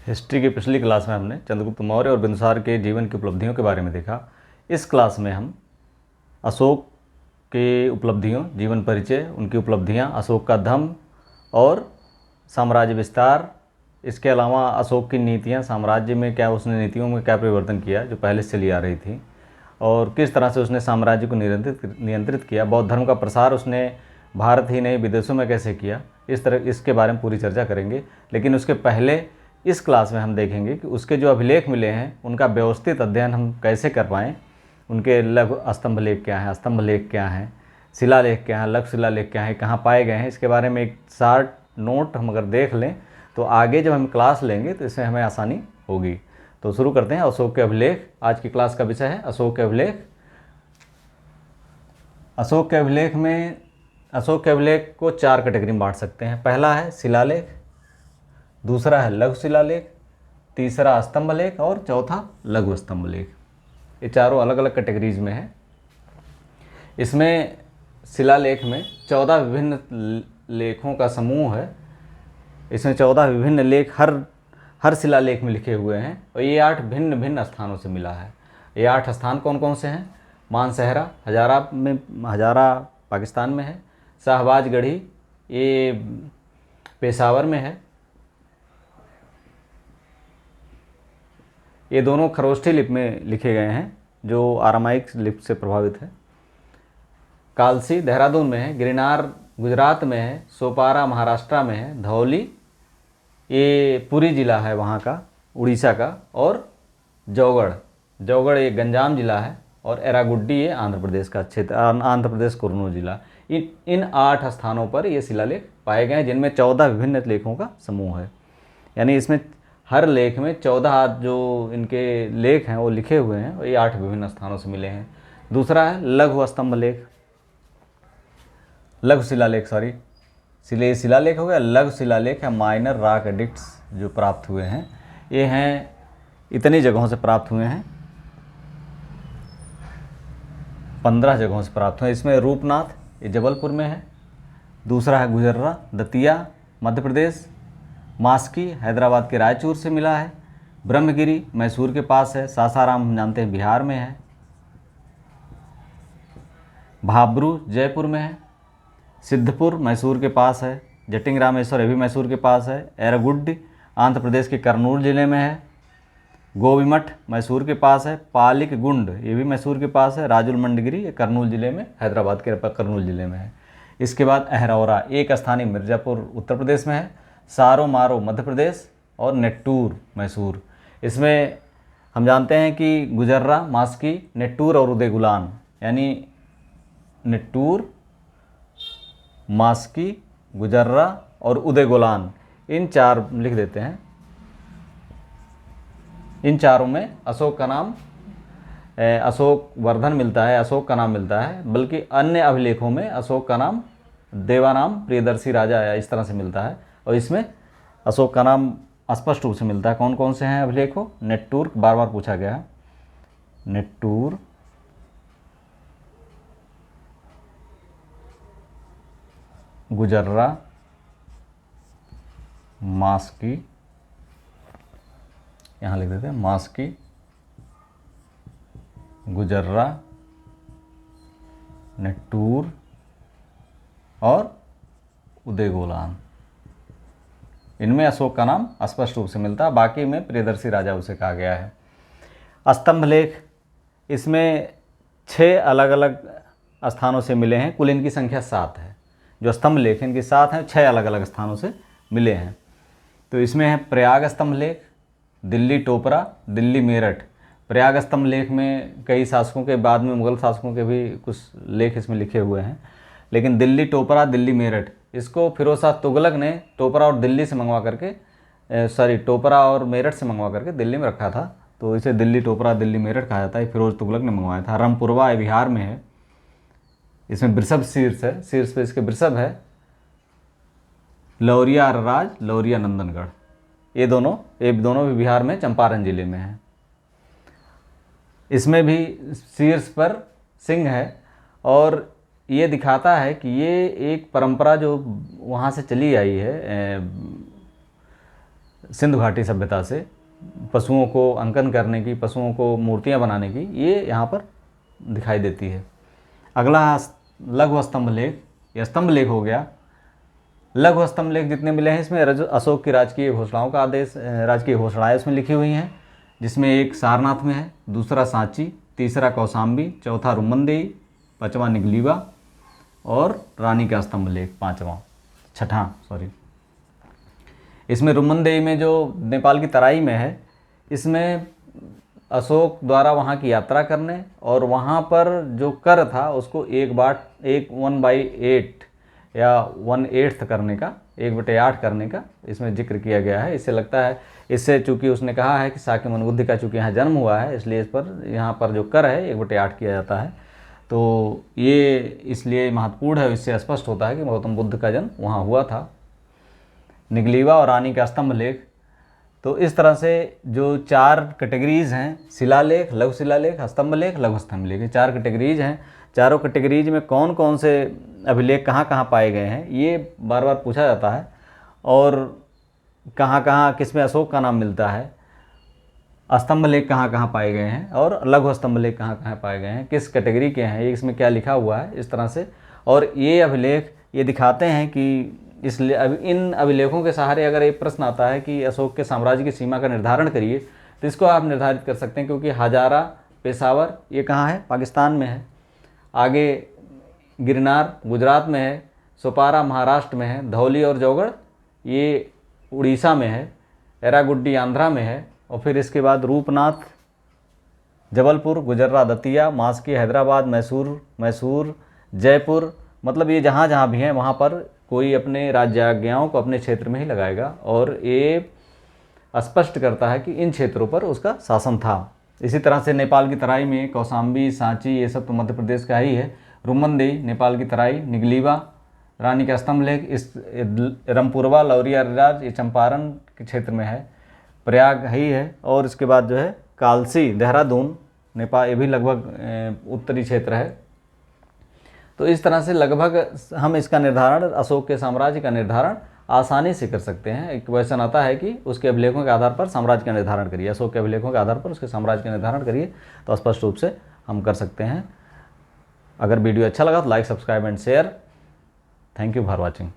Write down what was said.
History की पिछली class में हमने चंद्रगुप्त मौर्य और बिंदुसार के जीवन की उपलब्धियों के बारे में देखा। इस क्लास में हम अशोक के उपलब्धियों, जीवन परिचय, उनकी उपलब्धियां, अशोक का धम्म और साम्राज्य विस्तार, इसके अलावा अशोक की नीतियां, साम्राज्य में क्या उसने नीतियों में क्या परिवर्तन किया जो पहले से चली आ रही थी, और किस तरह से उसने साम्राज्य को नियंत्रित किया, बौद्ध धर्म का प्रसार उसने भारत ही नहीं विदेशों में कैसे किया, इस तरह इसके बारे में पूरी चर्चा करेंगे। लेकिन उसके पहले इस क्लास में हम देखेंगे कि उसके जो अभिलेख मिले हैं उनका व्यवस्थित अध्ययन हम कैसे कर पाएँ। उनके लघु स्तंभ लेख क्या हैं, स्तंभ लेख क्या हैं, शिलालेख क्या हैं, लघु शिलालेख क्या हैं, कहाँ पाए गए हैं, इसके बारे में एक शार्ट नोट हम अगर देख लें तो आगे जब हम क्लास लेंगे तो इसमें हमें आसानी होगी। तो शुरू करते हैं। अशोक के अभिलेख आज की क्लास का विषय है अशोक के अभिलेख। अशोक के अभिलेख को 4 कैटेगरी में बांट सकते हैं। पहला है शिलालेख, दूसरा है लघु शिलालेख, तीसरा स्तंभ लेख और चौथा लघु स्तंभ लेख। ये चारों अलग अलग कैटेगरीज में है। इसमें शिलालेख में 14 विभिन्न लेखों का समूह है। इसमें 14 विभिन्न लेख हर शिलालेख में लिखे हुए हैं और ये 8 भिन्न भिन्न स्थानों से मिला है। ये 8 स्थान कौन कौन से हैं? मानसहरा हजारा पाकिस्तान में है। शाहबाज गढ़ी ये पेशावर में है। ये दोनों खरोष्ठी लिपि में लिखे गए हैं जो आरामाइक लिपि से प्रभावित है। कालसी देहरादून में है। गिरनार गुजरात में है। सोपारा महाराष्ट्र में है। धौली ये पुरी ज़िला है वहाँ का, उड़ीसा का। और जौगढ़ ये गंजाम ज़िला है। और एरागुड्डी ये आंध्र प्रदेश का क्षेत्र, आंध्र प्रदेश कुर्नूल ज़िला। इन 8 स्थानों पर ये शिलालेख पाए गए हैं जिनमें 14 विभिन्न लेखों का समूह है। यानी इसमें हर लेख में 14 जो इनके लेख हैं वो लिखे हुए हैं और ये 8 विभिन्न स्थानों से मिले हैं। दूसरा है लघु स्तंभ लेख, लघु शिलालेख शिलालेख हो गया। लघु शिलालेख है माइनर रॉक एडिक्ट्स जो प्राप्त हुए हैं, ये हैं इतनी जगहों से प्राप्त हुए हैं, 15 जगहों से प्राप्त हुए। इसमें रूपनाथ ये जबलपुर में है। दूसरा है गुजर्रा दतिया मध्य प्रदेश। मास्की हैदराबाद के रायचूर से मिला है। ब्रह्मगिरी मैसूर के पास है। सासाराम हम जानते हैं बिहार में है। भाब्रू जयपुर में है। सिद्धपुर मैसूर के पास है। जटिंग रामेश्वर ये भी मैसूर के पास है। एरागुड्डी आंध्र प्रदेश के कर्नूल ज़िले में है। गोविमठ मैसूर के पास है। पालिक गुंड ये भी मैसूर के पास है। राजुल मंडगिरी ये कर्नूल ज़िले में, हैदराबाद के कर्नूल ज़िले में है। इसके बाद अहरौरा एक स्थानीय मिर्ज़ापुर उत्तर प्रदेश में है। सारो मारो मध्य प्रदेश और नेट्टूर मैसूर। इसमें हम जानते हैं कि गुजर्रा, मास्की, नेट्टूर और उदयगुलान, यानी नेट्टूर, मास्की, गुजर्रा और उदयगुलान, इन 4 लिख देते हैं। इन चारों में अशोक का नाम, अशोक वर्धन मिलता है, अशोक का नाम मिलता है। बल्कि अन्य अभिलेखों में अशोक का नाम देवानाम प्रियदर्शी राजा या इस तरह से मिलता है और इसमें अशोक का नाम स्पष्ट रूप से मिलता है। कौन कौन से हैं अभिलेखों? नेट्टूर बार बार पूछा गया है। नेट्टूर, गुजर्रा, मास्की, यहाँ लिख देते हैं मास्की, गुजर्रा, नेट्टूर और उदयगुलान। इनमें अशोक का नाम स्पष्ट रूप से मिलता है, बाकी में प्रियदर्शी राजा उसे कहा गया है। स्तंभ लेख, इसमें 6 अलग अलग स्थानों से मिले हैं। कुल इनकी संख्या 7 है। जो स्तंभ लेख इनकी 7 हैं, 6 अलग अलग स्थानों से मिले हैं। तो इसमें है प्रयाग स्तंभ लेख, दिल्ली टोपरा, दिल्ली मेरठ। प्रयाग स्तंभ लेख में कई शासकों के, बाद में मुगल शासकों के भी कुछ लेख इसमें लिखे हुए हैं। लेकिन दिल्ली टोपरा, दिल्ली मेरठ, इसको फिरोज शाह तुगलक ने टोपरा और दिल्ली से मंगवा करके टोपरा और मेरठ से मंगवा करके दिल्ली में रखा था, तो इसे दिल्ली टोपरा, दिल्ली मेरठ कहा जाता है। फिरोज तुगलक ने मंगवाया था। रामपुरवा बिहार में है। इसमें वृषभ शीर्ष है, शीर्ष पे इसके वृषभ है। लौरिया अरराज, लौरिया नंदनगढ़, ये दोनों भी बिहार में चंपारण जिले में है। इसमें भी शीर्ष पर सिंह है और ये दिखाता है कि ये एक परंपरा जो वहाँ से चली आई है, सिंधु घाटी सभ्यता से पशुओं को अंकन करने की, पशुओं को मूर्तियाँ बनाने की, ये यहाँ पर दिखाई देती है। अगला लघु स्तंभ लेख, यह स्तंभ लेख हो गया। लघु स्तंभ लेख जितने मिले हैं इसमें अशोक की राजकीय घोषणाओं का आदेश, राजकीय घोषणाएँ इसमें लिखी हुई हैं, जिसमें एक सारनाथ में है, दूसरा सांची, तीसरा कौशाम्बी, चौथा रुमनदेई, पाँचवां निगलीवा और रानी का स्तंभ लेख छठा। इसमें रुमनदेई में जो नेपाल की तराई में है, इसमें अशोक द्वारा वहाँ की यात्रा करने और वहाँ पर जो कर था उसको 1/8 या 1/8 करने का, 1/8 करने का इसमें जिक्र किया गया है। इससे लगता है, इससे चूँकि उसने कहा है कि शाक्यमुनि बुद्ध का चूँकि यहाँ जन्म हुआ है, इसलिए इस पर यहाँ पर जो कर है 1/8 किया जाता है। तो ये इसलिए महत्वपूर्ण है, इससे स्पष्ट होता है कि गौतम बुद्ध का जन्म वहाँ हुआ था। निगलीवा और रानी का स्तंभ लेख, तो इस तरह से जो 4 कैटेगरीज़ हैं, शिलालेख, लघु शिलालेख, स्तंभ लेख, लघु स्तंभ लेख, ये 4 कैटेगरीज हैं। चारों कैटेगरीज में कौन कौन से अभिलेख कहाँ कहाँ पाए गए हैं ये बार बार पूछा जाता है, और कहाँ कहाँ किसमें अशोक का नाम मिलता है, स्तंभ लेख कहाँ कहाँ पाए गए हैं और लघु स्तंभ लेख कहाँ कहाँ पाए गए हैं, किस कैटेगरी के हैं, ये इसमें क्या लिखा हुआ है, इस तरह से। और ये अभिलेख ये दिखाते हैं कि इसलिए इन अभिलेखों के सहारे अगर एक प्रश्न आता है कि अशोक के साम्राज्य की सीमा का निर्धारण करिए, तो इसको आप निर्धारित कर सकते हैं, क्योंकि हजारा, पेशावर ये कहाँ है, पाकिस्तान में है, आगे गिरनार गुजरात में है, सोपारा महाराष्ट्र में है, धौली और जौगढ़ ये उड़ीसा में है, एरागुड्डी आंध्रा में है, और फिर इसके बाद रूपनाथ, जबलपुर, गुजर्रा, दतिया, मास्की, हैदराबाद, मैसूर, जयपुर, मतलब ये जहाँ जहाँ भी हैं वहाँ पर कोई अपने राज्याज्ञाओं को अपने क्षेत्र में ही लगाएगा, और ये स्पष्ट करता है कि इन क्षेत्रों पर उसका शासन था। इसी तरह से नेपाल की तराई में कौशाम्बी, सांची ये सब तो मध्य प्रदेश का ही है, रुमनदेई नेपाल की तराई, निगलीवा, रानी का स्तंभ लेख इस रमपुरवा, लौरिया रिराज ये चंपारण के क्षेत्र में है, प्रयाग ही है, और इसके बाद जो है कालसी, देहरादून नेपाल, ये भी लगभग उत्तरी क्षेत्र है। तो इस तरह से लगभग हम इसका निर्धारण, अशोक के साम्राज्य का निर्धारण आसानी से कर सकते हैं। एक क्वेश्चन आता है कि उसके अभिलेखों के आधार पर साम्राज्य का निर्धारण करिए, अशोक के अभिलेखों के आधार पर उसके साम्राज्य का निर्धारण करिए, तो स्पष्ट रूप से हम कर सकते हैं। अगर वीडियो अच्छा लगा तो like, subscribe and share. Thank you for watching.